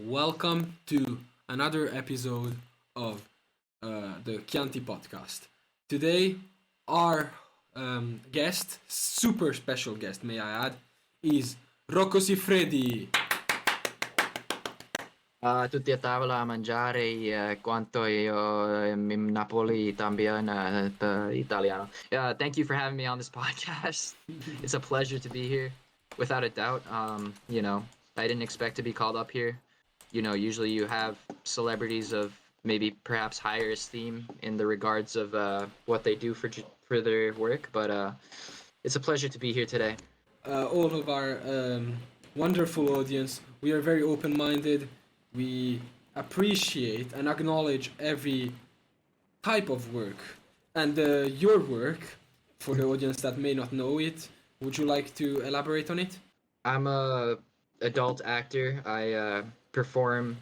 Welcome to another episode of the Chianti podcast. Today, our guest, super special guest, may I add, is Rocco Siffredi. Tutti a tavola a mangiare quanto io in Napoli también italiano. Thank you for having me on this podcast. It's a pleasure to be here, without a doubt. I didn't expect to be called up here. Usually you have celebrities of maybe perhaps higher esteem in the regards of what they do for their work, but it's a pleasure to be here today. All of our wonderful audience, we are very open-minded. We appreciate and acknowledge every type of work. And your work, for the audience that may not know it, would you like to elaborate on it? I'm a adult actor. I perform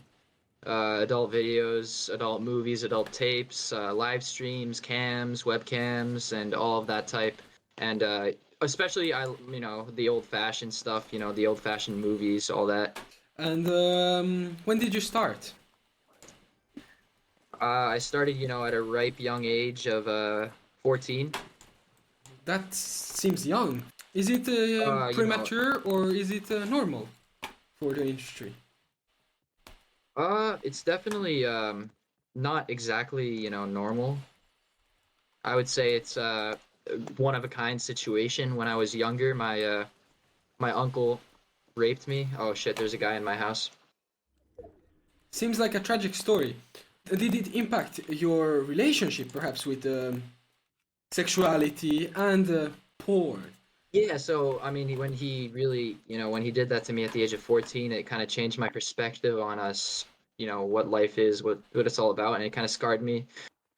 adult videos, adult movies, adult tapes, live streams, cams, webcams, and all of that type. And especially, the old-fashioned stuff. The old-fashioned movies, all that. And when did you start? I started, at a ripe young age of 14. That seems young. Is it premature or is it normal for the industry? It's definitely not exactly, normal. I would say it's one of a kind situation. When I was younger, my uncle raped me. Oh shit, there's a guy in my house. Seems like a tragic story. Did it impact your relationship perhaps with sexuality and porn? Yeah, so I mean, when he really, when he did that to me at the age of 14, it kind of changed my perspective on us, what life is, what it's all about, and it kind of scarred me.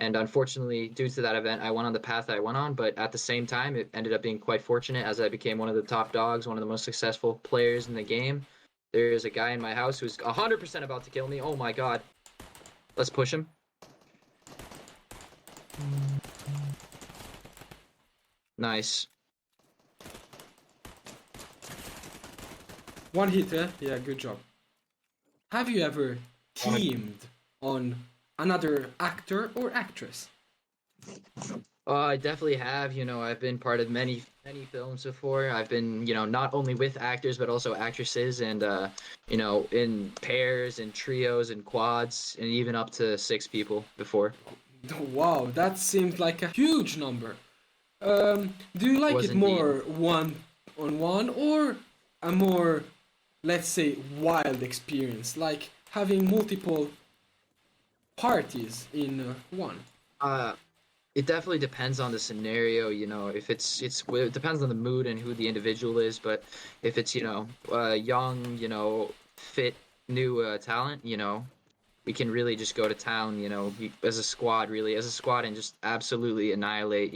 And unfortunately, due to that event, I went on the path that I went on, but at the same time, it ended up being quite fortunate as I became one of the top dogs, one of the most successful players in the game. There's a guy in my house who's 100% about to kill me. Oh my god. Let's push him. Nice. One hit, eh? Yeah, good job. Have you ever teamed on another actor or actress? I definitely have. I've been part of many films before. I've been, not only with actors but also actresses, and in pairs and trios and quads, and even up to 6 people before. Wow, that seems like a huge number. Do you like Was it indeed. more one-on-one or a more, let's say, wild experience, like having multiple parties in one? It definitely depends on the scenario. If it depends on the mood and who the individual is. But if it's young, fit, new talent, we can really just go to town, as a squad, and just absolutely annihilate,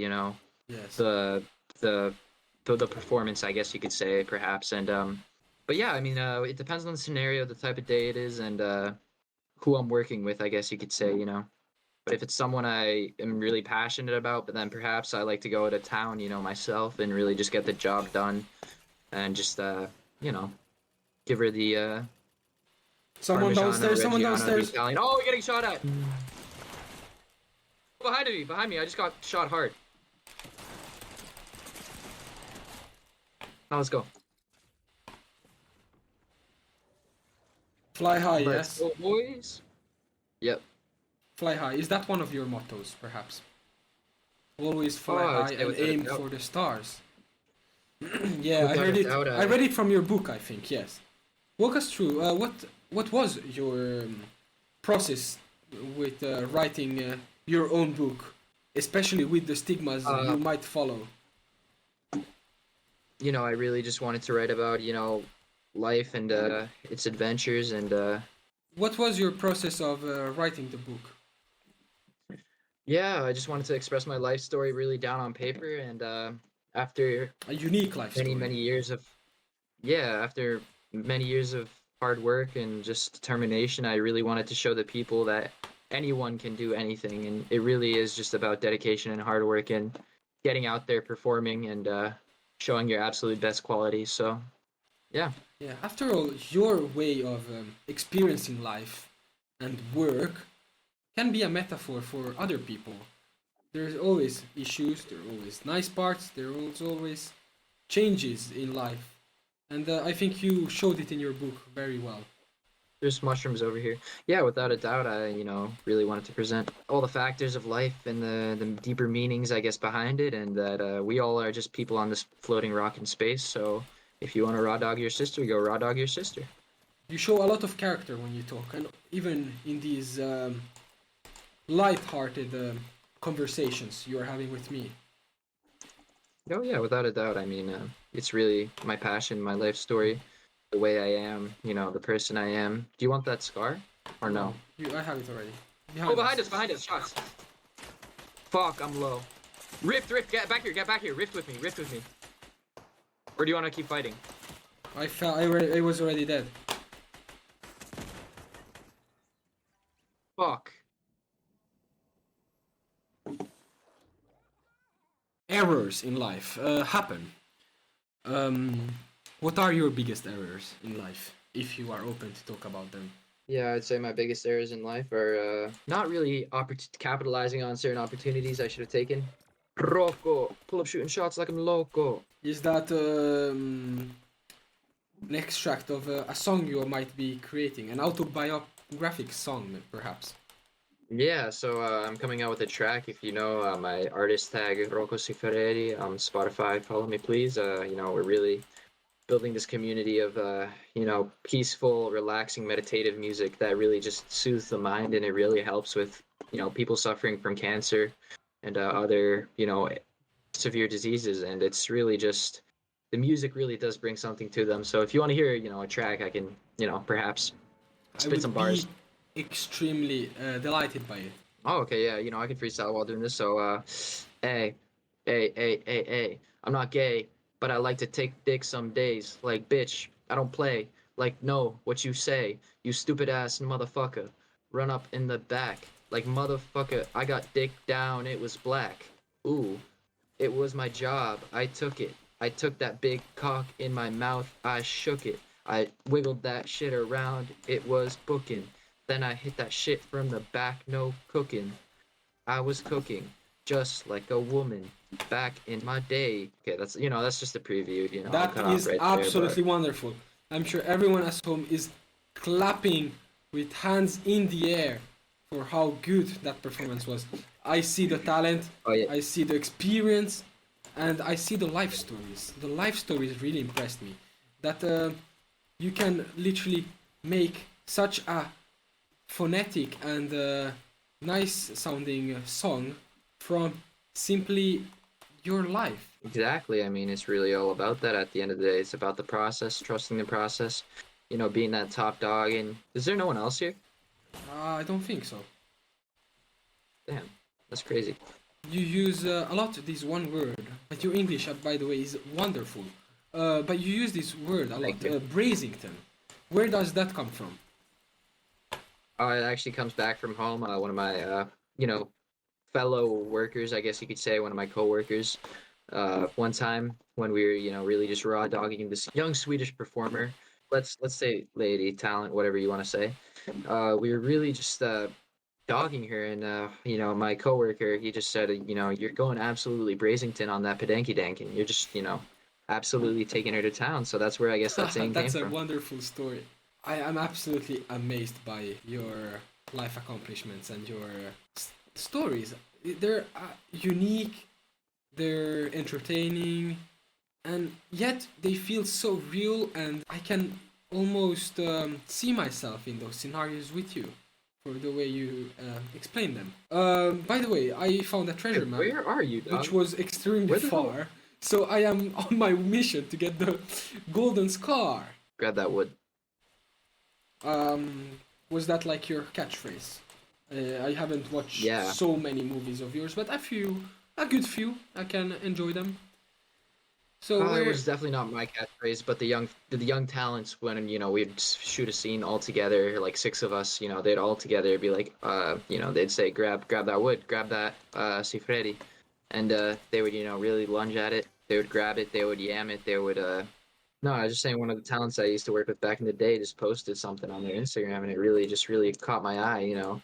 Yes. the the the performance, I guess you could say, perhaps. And but yeah, I mean, it depends on the scenario, the type of day it is, and who I'm working with, I guess you could say. But if it's someone I am really passionate about, but then perhaps I like to go to town, myself, and really just get the job done, and just you know, give her the Someone Parmigiano downstairs, someone Reggiano, the downstairs. Italian. Oh, we're getting shot at. Behind me. I just got shot hard. Now let's go. Fly high, Let's yes. go, boys. Yep. Fly high. Is that one of your mottos, perhaps? Always fly I would high say and without a aim doubt. for the stars. Yeah, I Without heard a it. doubt, I read it from your book, I think. Yes. Walk us through. What was your process with writing your own book, especially with the stigmas uh, you might follow? I really just wanted to write about, life and its adventures, and What was your process of writing the book? yeah, I just wanted to express my life story really down on paper. And after A unique life many, story. many years of, yeah, after many years of hard work and just determination, I really wanted to show the people that anyone can do anything. And it really is just about dedication and hard work and getting out there, performing, and showing your absolute best qualities. So, yeah. Yeah, after all, your way of experiencing life and work can be a metaphor for other people. There's always issues, there are always nice parts, there are always changes in life. And I think you showed it in your book very well. There's mushrooms over here. Yeah, without a doubt, I, really wanted to present all the factors of life and the deeper meanings, I guess, behind it, and that we all are just people on this floating rock in space. So if you want to raw dog your sister, go raw dog your sister. You show a lot of character when you talk, and even in these light-hearted conversations you are having with me. Oh yeah, without a doubt. I mean, it's really my passion, my life story, the way I am, the person I am. Do you want that scar or no? I have it already. Oh, behind us, shots. Fuck, I'm low. Rift, get back here, rift with me. Or do you want to keep fighting? I fell. I was already dead. Fuck. Errors in life happen. What are your biggest errors in life, if you are open to talk about them? Yeah, I'd say my biggest errors in life are not really capitalizing on certain opportunities I should have taken. Rocco, pull up shooting shots like I'm loco. Is that an extract of a song you might be creating, an autobiographic song, perhaps? Yeah, so I'm coming out with a track. If you know my artist tag, Rocco Siffredi on Spotify, follow me, please. We're really building this community of, peaceful, relaxing, meditative music that really just soothes the mind, and it really helps with, people suffering from cancer and other, severe diseases. And it's really just, the music really does bring something to them. So if you want to hear, a track, I can, perhaps I spit some would bars. be extremely delighted by it. Oh, okay, yeah, I can freestyle while doing this. So, hey, hey, I'm not gay, but I like to take dick some days. Like, bitch, I don't play. Like, no, what you say, you stupid ass motherfucker. Run up in the back. Like, motherfucker, I got dick down, it was black. Ooh, it was my job, I took it. I took that big cock in my mouth, I shook it. I wiggled that shit around, it was booking. Then I hit that shit from the back, no cooking. I was cooking just like a woman back in my day. Okay, that's just a preview, I'll That cut off is right absolutely there, wonderful. I'm sure everyone at home is clapping with hands in the air for how good that performance was. I see the talent, oh yeah, I see the experience, and I see the life stories. The life stories really impressed me. That you can literally make such a phonetic and nice sounding song from simply your life. exactly. I mean, it's really all about that at the end of the day. It's about the process, trusting the process, being that top dog. And is there no one else here? I don't think so. Damn, that's crazy. You use a lot this one word, but your English, by the way, is wonderful. But you use this word a lot, Thank you. Brazington. Where does that come from? It actually comes back from home. One of my, fellow workers, I guess you could say, one of my coworkers. One time when we were, really just raw dogging this young Swedish performer. Let's say lady, talent, whatever you want to say. We were really just dogging her, and my coworker, he just said, you're going absolutely Brazington on that pedanky dankin. You're just, absolutely taking her to town. So that's where I guess that saying came That's a from. wonderful story. I am absolutely amazed by your life accomplishments and your stories. They're unique, they're entertaining, and yet they feel so real, and I can almost see myself in those scenarios with you for the way you explain them. By the way, I found a treasure map Where are you, dog? which was extremely Where the hell? far, so I am on my mission to get the golden scar. Grab that wood. Was that like your catchphrase? I haven't watched Yeah. so many movies of yours, but a good few. I can enjoy them. So It where? was definitely not my catchphrase, but the young talents, when we'd shoot a scene all together, like six of us, they'd all together be like, they'd say, grab that wood, grab that Siffredi, and they would really lunge at it. They would grab it, they would yam it, they would No, I was just saying one of the talents I used to work with back in the day just posted something on their Instagram, and it really caught my eye.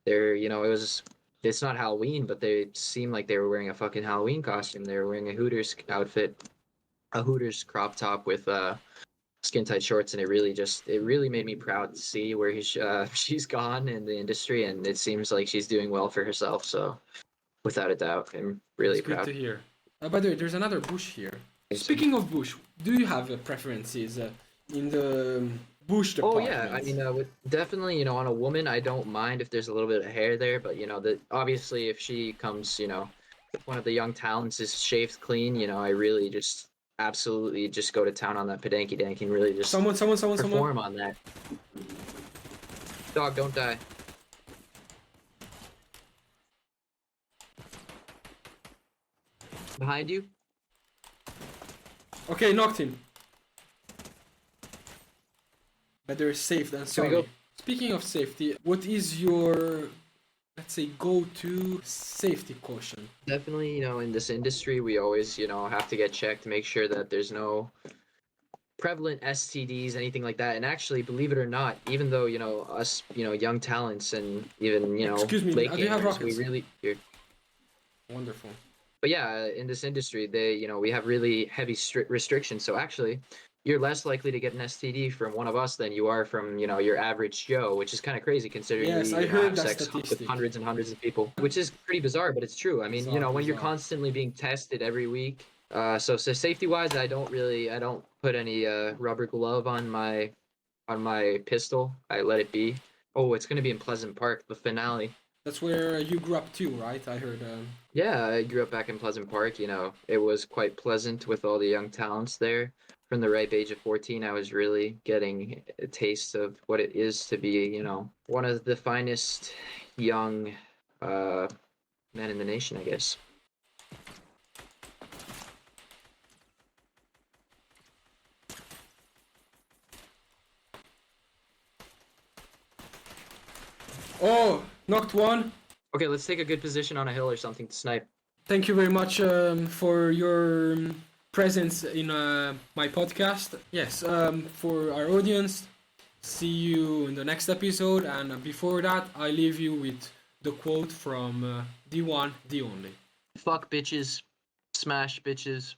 It's not Halloween, but they seemed like they were wearing a fucking Halloween costume. They were wearing a Hooters outfit, a Hooters crop top with skin tight shorts, and it really made me proud to see where she's gone in the industry, and it seems like she's doing well for herself. So without a doubt, I'm That's really good proud. to hear. By the way, there's another bush here. So, Speaking of bush, do you have preferences in the bush oh yeah, I department? mean, definitely, on a woman, I don't mind if there's a little bit of hair there, but that obviously if she comes, if one of the young talents is shaved clean, I really just absolutely just go to town on that pedanky dank and really just Someone. perform on that. Dog, don't die. Behind you. Okay, knocked him. Better safe than Can we go? sorry. Speaking of safety, what is your, let's say, go-to safety caution? Definitely, in this industry, we always, have to get checked to make sure that there's no prevalent STDs, anything like that. And actually, believe it or not, even though, us, young talents and even, Excuse me, late do you have gamers, we rockets? really, Wonderful. but yeah, in this industry, we have really heavy restrictions. So actually, you're less likely to get an STD from one of us than you are from, your average Joe, which is kind of crazy considering we, Yes, I heard have that sex with statistic. hundreds and hundreds of people, which is pretty bizarre, but it's true. I mean, Bizarre, when you're bizarre. constantly being tested every week, so safety wise, I don't put any rubber glove on my pistol. I let it be. Oh, it's gonna be in Pleasant Park, the finale. That's where you grew up too, right? I heard. Yeah, I grew up back in Pleasant Park. It was quite pleasant with all the young talents there. From the ripe age of 14, I was really getting a taste of what it is to be, one of the finest young uh, men in the nation, I guess. Oh, knocked one. Okay, let's take a good position on a hill or something to snipe. Thank you very much for your presence in my podcast. Yes, for our audience, see you in the next episode. And before that, I leave you with the quote from The One, The Only. Fuck bitches, smash bitches,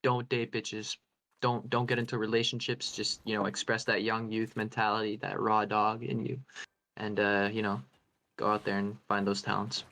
don't date bitches. Don't get into relationships. Just, express that young youth mentality, that raw dog in you. And, go out there and find those talents.